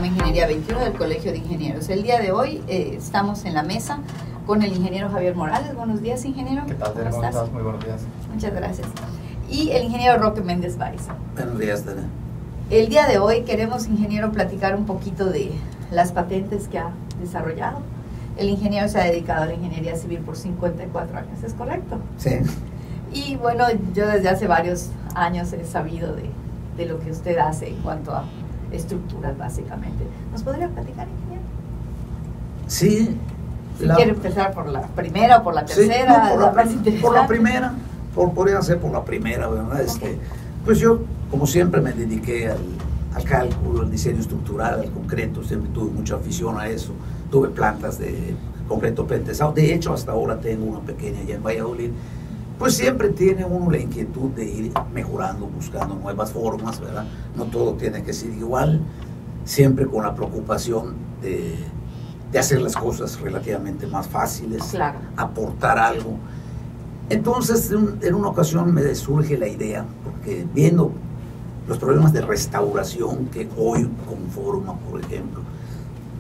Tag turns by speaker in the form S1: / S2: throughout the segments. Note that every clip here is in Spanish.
S1: programa Ingeniería 21 del Colegio de Ingenieros. El día de hoy estamos en la mesa con el ingeniero Javier Morales. Buenos días, ingeniero.
S2: ¿Qué tal, Tere? ¿Cómo estás? Muy buenos días.
S1: Muchas gracias. Y el ingeniero Roque Méndez Báez.
S3: Buenos días, Tere.
S1: El día de hoy queremos, ingeniero, platicar un poquito de las patentes que ha desarrollado. El ingeniero se ha dedicado a la ingeniería civil por 54 años, ¿es correcto?
S3: Sí.
S1: Y bueno, yo desde hace varios años he sabido de lo que usted hace en cuanto a estructuras, básicamente. ¿Nos podría platicar, ingeniero?
S3: Sí.
S1: Si quiere empezar por la primera o por la tercera.
S3: Sí, no, por la primera, podría ser por la primera, ¿verdad?
S1: Okay.
S3: Pues yo, como siempre, me dediqué al cálculo, al diseño estructural, al concreto, siempre tuve mucha afición a eso. Tuve plantas de concreto pentesado, de hecho hasta ahora tengo una pequeña allá en Valladolid. Pues siempre tiene uno la inquietud de ir mejorando, buscando nuevas formas, ¿verdad? No todo tiene que ser igual, siempre con la preocupación de hacer las cosas relativamente más fáciles,
S1: claro,
S3: aportar algo. Entonces, en una ocasión me surge la idea, porque viendo los problemas de restauración que hoy conforman, por ejemplo,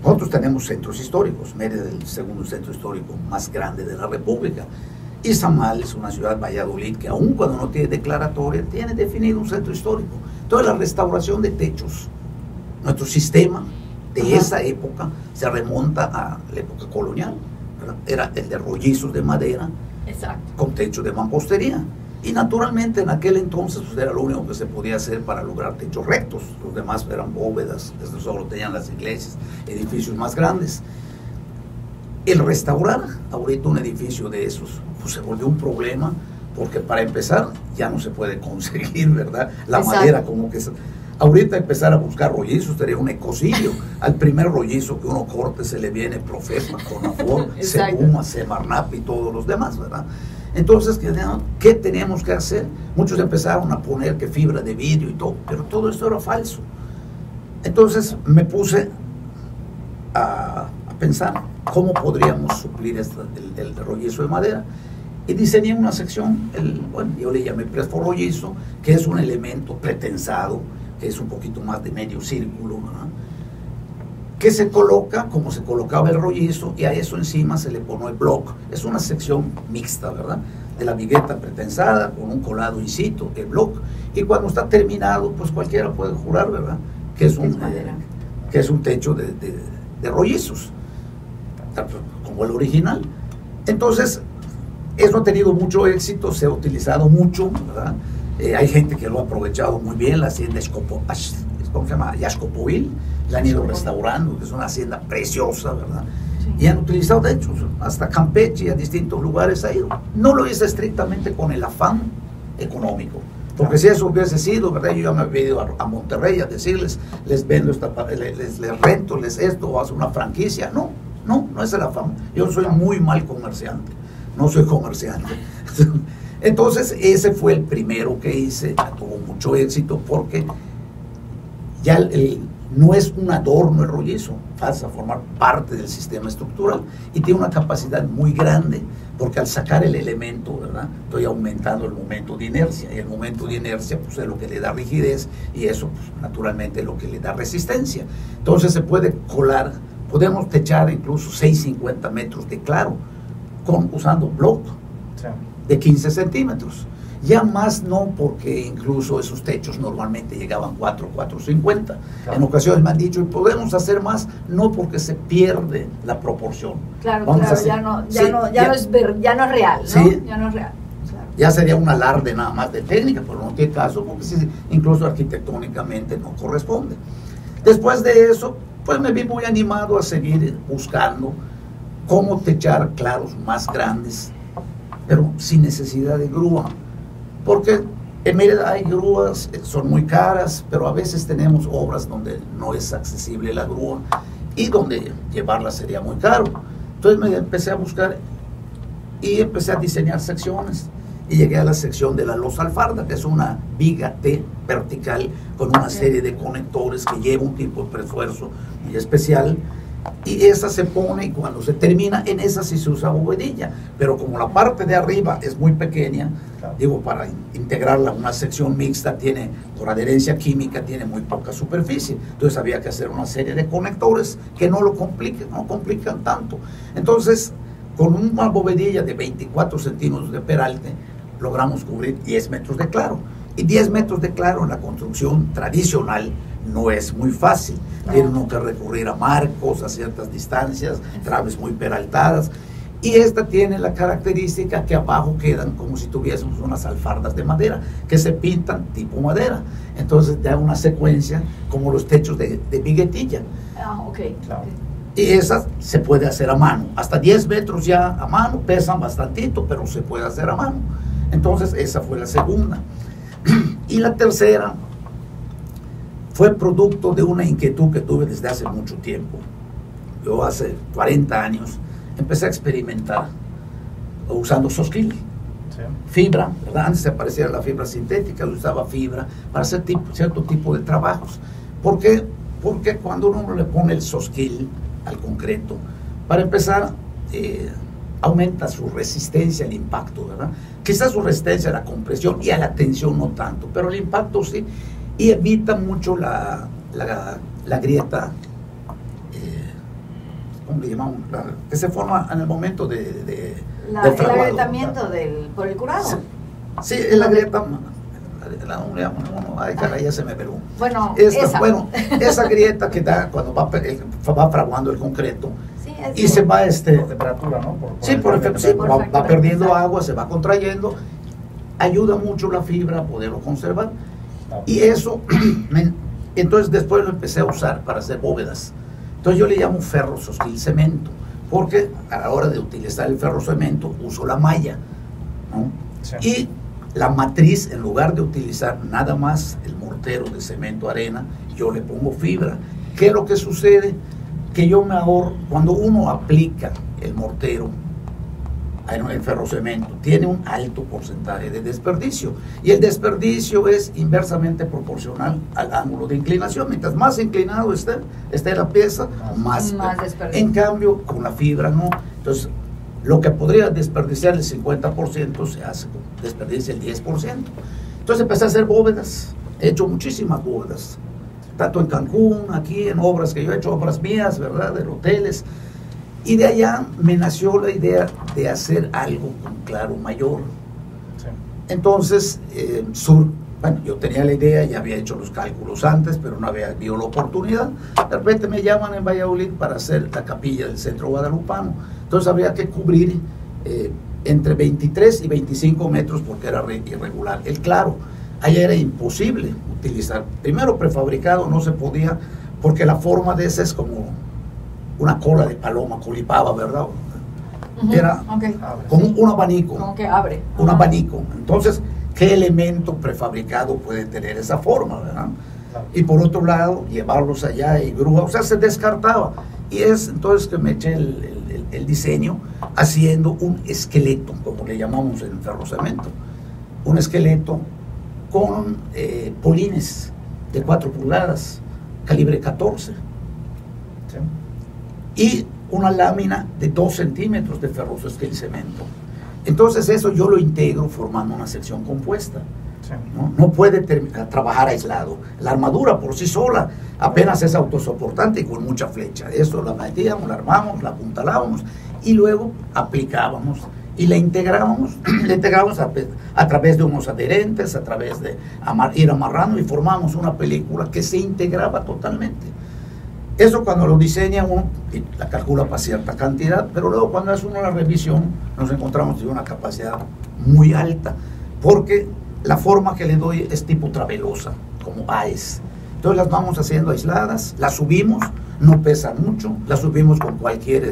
S3: nosotros tenemos centros históricos. Mérida es el segundo centro histórico más grande de la República. Izamal es una ciudad, Valladolid, que aun cuando no tiene declaratoria, tiene definido un centro histórico. Toda la restauración de techos, nuestro sistema de esa época se remonta a la época colonial, ¿verdad? Era el de rollizos de madera,
S1: exacto,
S3: con techo de mampostería. Y naturalmente en aquel entonces pues, era lo único que se podía hacer para lograr techos rectos. Los demás eran bóvedas, eso solo tenían las iglesias, edificios más grandes. El restaurar ahorita un edificio de esos pues se volvió un problema, porque para empezar ya no se puede conseguir, ¿verdad? La
S1: exacto,
S3: madera como que ahorita empezar a buscar rollizos sería un ecocidio. Al primer rollizo que uno corte se le viene Profesma, Conafor, Seguma, Semarnap y todos los demás, ¿verdad? Entonces, ¿qué teníamos que hacer? Muchos empezaron a poner que fibra de vidrio y todo, pero todo esto era falso. Entonces me puse a pensar cómo podríamos suplir el rollizo de madera, y diseñé una sección, bueno, yo le llamé presforrollizo, que es un elemento pretensado, que es un poquito más de medio círculo, ¿verdad? Que se coloca como se colocaba el rollizo, y a eso encima se le pone el block. Es una sección mixta, ¿verdad? De la vigueta pretensada con un colado incito, el block, y cuando está terminado, pues cualquiera puede jurar, ¿verdad? Que es un techo de rollizos, como el original. Entonces, eso ha tenido mucho éxito, se ha utilizado mucho, ¿verdad? Hay gente que lo ha aprovechado muy bien. La hacienda ¿cómo se llama? Yaxcopovil, la han ido restaurando, es una hacienda preciosa, ¿verdad? Sí. Y han utilizado, de hecho, hasta Campeche y a distintos lugares ha ido. No lo hice estrictamente con el afán económico, porque si eso hubiese sido, ¿verdad? Yo ya me había ido a Monterrey a decirles, les vendo les rento, les esto, o hago una franquicia. No es el afán. Yo soy muy mal comerciante, no soy comerciante. Entonces, ese fue el primero que hice, tuvo mucho éxito, porque ya no es un adorno el rollizo, pasa a formar parte del sistema estructural y tiene una capacidad muy grande, porque al sacar el elemento, ¿verdad? Estoy aumentando el momento de inercia, y el momento de inercia pues, es lo que le da rigidez, y eso pues, naturalmente es lo que le da resistencia. Entonces se puede colar, podemos techar incluso 650 metros de claro usando block de 15 centímetros. Ya más no, porque incluso esos techos normalmente llegaban 4,50. Claro. En ocasiones me han dicho, ¿y podemos hacer más? No, porque se pierde la proporción.
S1: Claro, ya no es real, ¿no?
S3: Sí,
S1: ya no es real. Claro.
S3: Ya sería un alarde nada más de técnica, pero no tiene caso, porque incluso arquitectónicamente no corresponde. Después de eso, pues me vi muy animado a seguir buscando cómo techar claros más grandes, pero sin necesidad de grúa. Porque en Mérida hay grúas, son muy caras, pero a veces tenemos obras donde no es accesible la grúa y donde llevarla sería muy caro. Entonces me empecé a buscar y empecé a diseñar secciones, y llegué a la sección de la losa alfarda, que es una viga T vertical con una serie de conectores que lleva un tipo de refuerzo muy especial, y esa se pone, y cuando se termina, en esa sí se usa bovedilla, pero como la parte de arriba es muy pequeña,
S2: Claro.
S3: digo, para integrarla a una sección mixta, tiene, por adherencia química, tiene muy poca superficie, entonces había que hacer una serie de conectores que no lo compliquen, no complican tanto. Entonces, con una bovedilla de 24 centímetros de peralte, logramos cubrir 10 metros de claro, y 10 metros de claro en la construcción tradicional no es muy fácil. Tiene uno que recurrir a marcos a ciertas distancias, traves muy peraltadas, y esta tiene la característica que abajo quedan como si tuviésemos unas alfardas de madera que se pintan tipo madera, entonces da una secuencia como los techos de viguetilla.
S2: Claro.
S3: Y esa se puede hacer a mano, hasta 10 metros ya a mano, pesan bastantito, pero se puede hacer a mano. Entonces esa fue la segunda. Y la tercera fue producto de una inquietud que tuve desde hace mucho tiempo. Yo hace 40 años empecé a experimentar usando sosquil,
S2: Sí.
S3: fibra, ¿verdad? Antes aparecía la fibra sintética, yo usaba fibra para hacer cierto tipo de trabajos. ¿Por qué? Porque cuando uno le pone el sosquil al concreto, para empezar, aumenta su resistencia al impacto, ¿verdad? Quizás su resistencia a la compresión y a la tensión no tanto, pero el impacto sí, y evita mucho la grieta, ¿cómo le llamamos? Que se forma en el momento del
S1: El
S3: fraguado.
S1: agrietamiento por el curado.
S3: Sí, es la grieta. Ay, caray, ya se me peló.
S1: Bueno,
S3: esa grieta que da cuando va fraguando el concreto,
S1: sí,
S3: y se va
S2: Por temperatura, ¿no?
S3: sí,
S2: el
S3: por
S2: cambio de
S3: efecto, sí,
S2: temperatura.
S3: va perdiendo agua, se va contrayendo, ayuda mucho la fibra a poderlo conservar.
S2: Claro.
S3: Y eso, entonces después lo empecé a usar para hacer bóvedas. Entonces yo le llamo ferro sosquil cemento, porque a la hora de utilizar el ferro cemento uso la malla, ¿no?
S2: Sí.
S3: Y la matriz, en lugar de utilizar nada más el mortero de cemento arena, yo le pongo fibra. ¿Qué es lo que sucede? Que yo me ahorro, cuando uno aplica el mortero, el ferrocemento, tiene un alto porcentaje de desperdicio, y el desperdicio es inversamente proporcional al ángulo de inclinación. Mientras más inclinado esté la pieza, más
S1: desperdicio.
S3: En cambio, con la fibra no. Entonces, lo que podría desperdiciar el 50% se hace, desperdicia el 10%. Entonces empecé a hacer bóvedas, he hecho muchísimas bóvedas, tanto en Cancún, aquí en obras que yo he hecho, obras mías, ¿verdad?, de hoteles, y de allá me nació la idea de hacer algo con claro mayor.
S2: Sí.
S3: Entonces, bueno, yo tenía la idea, ya había hecho los cálculos antes, pero no había habido la oportunidad. De repente me llaman en Valladolid para hacer la capilla del Centro Guadalupano. Entonces habría que cubrir entre 23 y 25 metros porque era irregular. El claro, allá era imposible utilizar. Primero, prefabricado no se podía, porque la forma de ese es como una cola de paloma, colipaba, ¿verdad? Era como un abanico.
S1: Como que abre.
S3: Un abanico. Entonces, ¿qué elemento prefabricado puede tener esa forma, verdad?
S2: Claro.
S3: Y por otro lado, llevarlos allá y grúa, o sea, se descartaba. Y es entonces que me eché el diseño haciendo un esqueleto, como le llamamos en ferrocemento. Un esqueleto con polines de 4 pulgadas, calibre 14.
S2: Sí.
S3: Y una lámina de 2 centímetros de ferrososquil cemento. Entonces eso yo lo integro formando una sección compuesta.
S2: Sí.
S3: No puede trabajar aislado. La armadura por sí sola apenas es autosoportante y con mucha flecha. Eso la metíamos, la armamos, la apuntalábamos y luego aplicábamos y la integrábamos, a través de unos adherentes, a través de ir amarrando, y formamos una película que se integraba totalmente. Eso cuando lo diseña uno, la calcula para cierta cantidad, pero luego cuando hace uno la revisión nos encontramos de una capacidad muy alta, porque la forma que le doy es tipo travelosa, como AES. Entonces las vamos haciendo aisladas, las subimos, no pesan mucho, las subimos con cualquier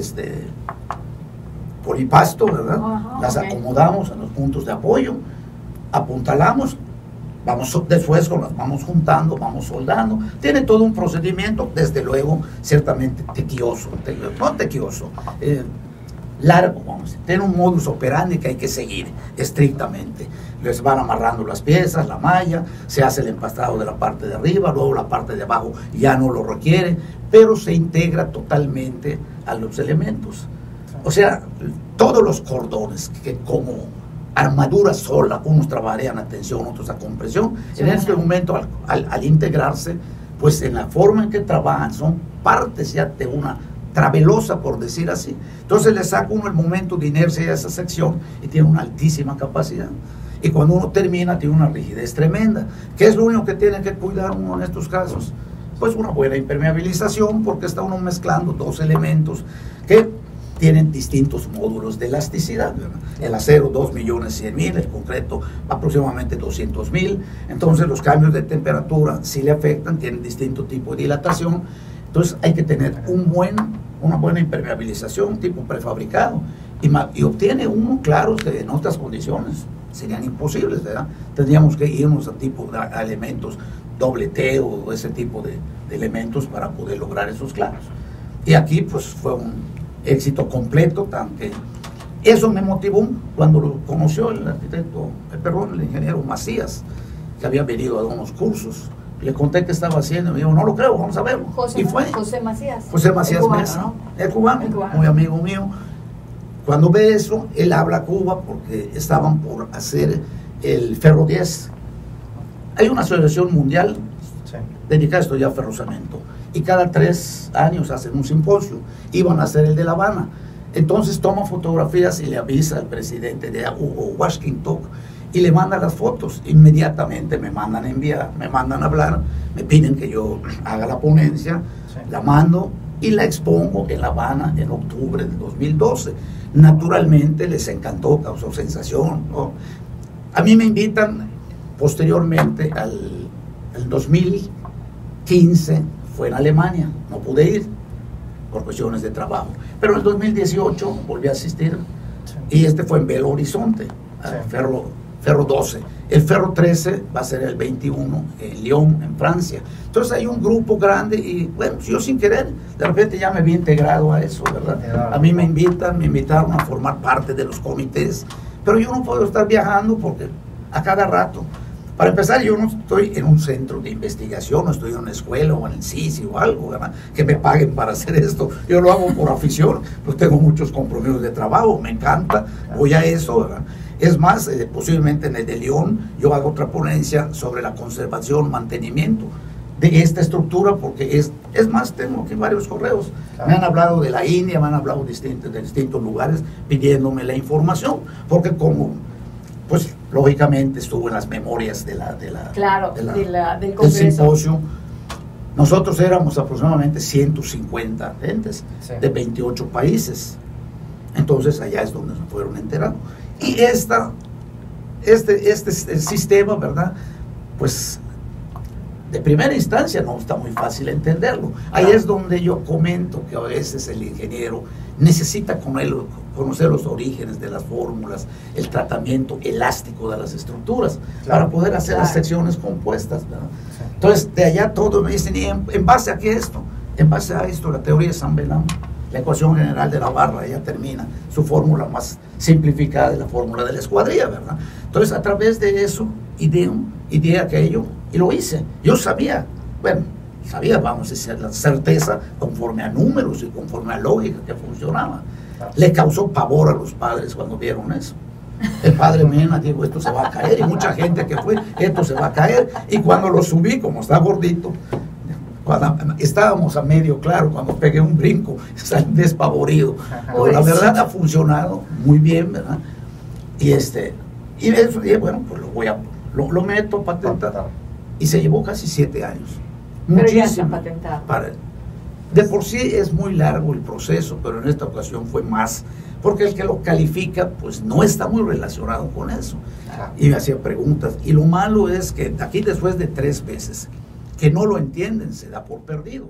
S3: polipasto, ¿verdad? Las acomodamos en los puntos de apoyo, apuntalamos, después las vamos juntando, vamos soldando. Tiene todo un procedimiento, desde luego, ciertamente tequioso, largo, vamos a decir. Tiene un modus operandi que hay que seguir estrictamente. Les van amarrando las piezas, la malla, se hace el empastado de la parte de arriba, luego la parte de abajo ya no lo requiere, pero se integra totalmente a los elementos. O sea, todos los cordones que como armadura sola, unos trabajarían a tensión, otros a compresión, en este momento al integrarse, pues en la forma en que trabajan son partes ya de una travelosa, por decir así. Entonces le saca uno el momento de inercia a esa sección y tiene una altísima capacidad. Y cuando uno termina tiene una rigidez tremenda. ¿Qué es lo único que tiene que cuidar uno en estos casos? Pues una buena impermeabilización, porque está uno mezclando dos elementos que tienen distintos módulos de elasticidad, ¿verdad? El acero 2.100.000, el concreto aproximadamente 200.000. Entonces los cambios de temperatura sí le afectan, tienen distinto tipo de dilatación. Entonces hay que tener una buena impermeabilización tipo prefabricado y obtiene uno, claro, que en otras condiciones serían imposibles, ¿verdad? Tendríamos que irnos a elementos doble T o ese tipo de elementos para poder lograr esos claros. Y aquí pues fue un éxito completo, tan que eso me motivó cuando lo conoció el ingeniero Macías, que había venido a dar unos cursos. Le conté qué estaba haciendo y me dijo, no lo creo, vamos a verlo.
S1: José Macías.
S3: José Macías
S1: el cubano,
S3: Mesa,
S1: ¿no?
S3: el cubano, muy amigo mío. Cuando ve eso, él habla a Cuba porque estaban por hacer el Ferro 10. Hay una asociación mundial dedicada a estudiar ferrocemento y cada 3 años hacen un simposio. Iban a hacer el de La Habana. Entonces toma fotografías y le avisa al presidente de Hugo Washington y le manda las fotos. Inmediatamente me mandan a enviar, me mandan a hablar, me piden que yo haga la ponencia, la mando y la expongo en La Habana en octubre de 2012. Naturalmente les encantó, causó sensación, ¿no? A mí me invitan posteriormente al 2015, fue en Alemania, no pude ir por cuestiones de trabajo, pero en el 2018 volví a asistir y este fue en Belo Horizonte, Ferro 12. El Ferro 13 va a ser el 21 en Lyon, en Francia. Entonces hay un grupo grande y bueno, yo sin querer, de repente ya me vi integrado a eso, ¿verdad? A mí me invitaron a formar parte de los comités, pero yo no puedo estar viajando porque a cada rato. Para empezar, yo no estoy en un centro de investigación, no estoy en una escuela o en el CICI o algo, ¿verdad?, que me paguen para hacer esto. Yo lo hago por afición, pues tengo muchos compromisos de trabajo, me encanta, voy a eso, ¿verdad? Es más, posiblemente en el de León yo hago otra ponencia sobre la conservación, mantenimiento de esta estructura, porque es más, tengo aquí varios correos. Me han hablado de la India, me han hablado de distintos lugares pidiéndome la información, porque como, pues lógicamente estuvo en las memorias del
S1: Congreso.
S3: Simposio. Nosotros éramos aproximadamente 150 gentes de 28 países. Entonces allá es donde se fueron enterando. Y este sistema, ¿verdad?, pues de primera instancia no está muy fácil entenderlo. Ahí es donde yo comento que a veces el ingeniero necesita conocer los orígenes de las fórmulas, el tratamiento elástico de las estructuras, para poder hacer las secciones compuestas, ¿verdad? Entonces de allá todos me dicen, ¿y en base a qué esto? En base a esto, la teoría de San Belán, la ecuación general de la barra, ella termina su fórmula más simplificada de la fórmula de la escuadrilla, ¿verdad? Entonces a través de eso ideé aquello y lo hice. Yo sabía, vamos a decir, la certeza conforme a números y conforme a lógica que funcionaba. Le causó pavor a los padres cuando vieron eso. El padre Mena dijo, esto se va a caer, y mucha gente que fue, esto se va a caer. Y cuando lo subí, como está gordito, cuando estábamos a medio claro, cuando pegué un brinco, salí despavorido. Pero la verdad ha funcionado muy bien, ¿verdad? Y eso, dije, bueno, pues lo meto patentado. Y se llevó casi 7 años.
S1: Pero
S3: muchísimo.
S1: ya está patentado.
S3: De por sí es muy largo el proceso, pero en esta ocasión fue más, porque el que lo califica pues no está muy relacionado con eso. Y me hacía preguntas. Y lo malo es que aquí después de 3 veces que no lo entienden, se da por perdido.